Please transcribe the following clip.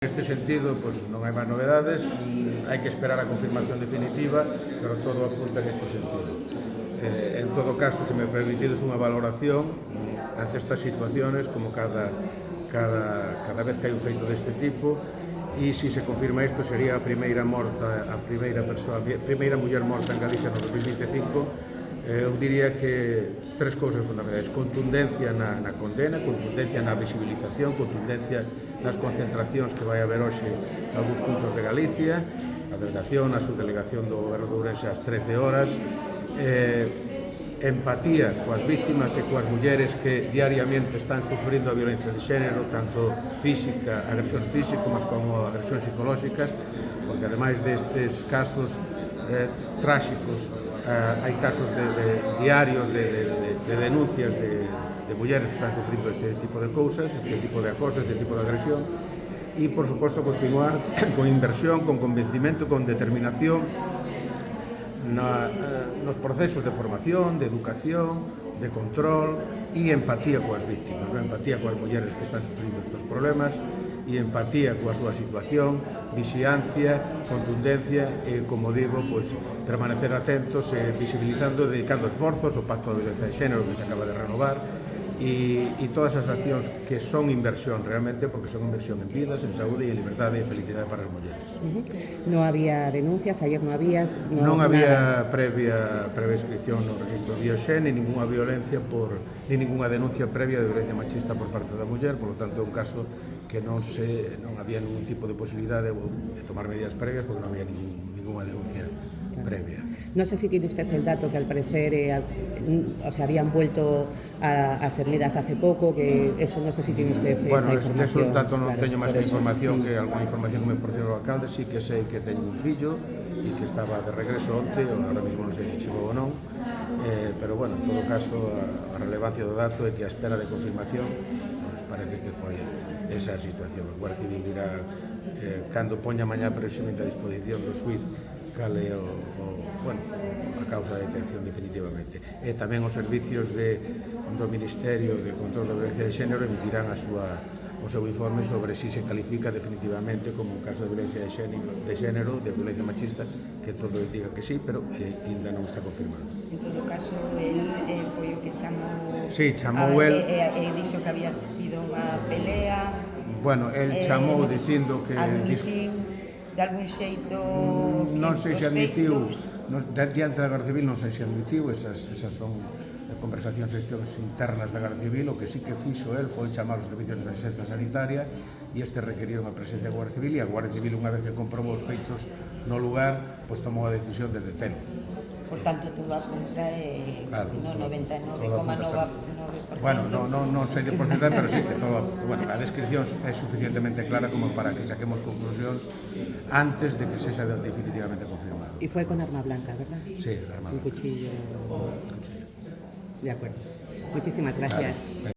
Neste sentido, pois, non hai máis novedades, hai que esperar a confirmación definitiva, pero todo apunta neste sentido. En todo caso, se me permitides unha valoración ante estas situaciones, como cada vez que hai un feito deste tipo, e se se confirma isto, sería a primeira muller morta en Galicia no 2025. Eu diría que tres cousas fundamentais: contundencia na condena, contundencia na visibilización, contundencia nas concentracións que vai haber hoxe en algúns puntos de Galicia, a delegación, a subdelegación do Goberno de Ourense ás 13 horas, empatía coas víctimas e coas mulleres que diariamente están sufrindo a violencia de xénero, tanto física, agresión física, como agresións psicolóxicas, porque ademais destes casos tráxicos, hai casos diarios de denuncias de mulleres que están sufrindo este tipo de cousas, este tipo de acoso, este tipo de agresión, e, por suposto, continuar con inversión, con convencimento, con determinación nos procesos de formación, de educación, de control e empatía coas víctimas, empatía coas mulleres que están sufrindo estes problemas e empatía coa súa situación, vixiancia, contundencia e, como digo, pois, permanecer atentos e visibilizando, dedicando esforzos ao Pacto de Violencia de Xénero que se acaba de renovar e todas as accións que son inversión realmente, porque son inversión en vidas, en saúde e en liberdade e felicidade para as mulleres. Non había denuncias, ayer non había... Non había previa inscripción no registro Bioxen, ni ninguna violencia ni ninguna denuncia previa de violencia machista por parte da muller, por lo tanto é un caso que non había ningún tipo de posibilidade de tomar medidas previas porque non había ninguna denuncia previa. No sé si tiene usted el dato que al parecer habían vuelto a ser medidas hace poco, que eso no sé si tiene usted esa información. Bueno, eso tanto non teño máis que información, que alguna información que me proporcionou o alcalde, sí que sei que teño un fillo e que estaba de regreso onte, ahora mesmo non sei se chegou ou non, pero bueno, en todo caso a relevancia do dato é que a espera de confirmación nos parece que foi esa situación. O Guardia Civil dirá cando poña mañá precisamente a disposición do xuiz cal é a causa de detención definitivamente. E tamén os servicios do Ministerio de Control da Violencia de Xénero emitirán o seu informe sobre si se califica definitivamente como un caso de violencia de xénero, de violencia machista, que todo indica que sí, pero ainda non está confirmado. En todo caso, el foi o que chamou... Sí, chamou el... E dixo que había sido unha pelea... Bueno, el chamou dicindo que... Admitiu, de algún xeito... Non sei se admitiu, diante da Garda Civil non sei se admitiu, esas son conversacións internas da Garda Civil. O que sí que fixo el foi chamar os servicios de asistencia sanitaria e este requeriron a presencia da Guardia Civil, e a Guardia Civil, unha vez que comprobou os feitos no lugar, pois tomou a decisión de detelo. Por tanto, todo apunta no 99,9%. Bueno, non sei de porcentaje, pero sí que todo apunta. Bueno, a descripción é suficientemente clara como para que saquemos conclusións antes de que sexa definitivamente confirmado. Y fue con arma blanca, ¿verdad? Sí, arma blanca. Un cuchillo. De acuerdo. Muchísimas gracias.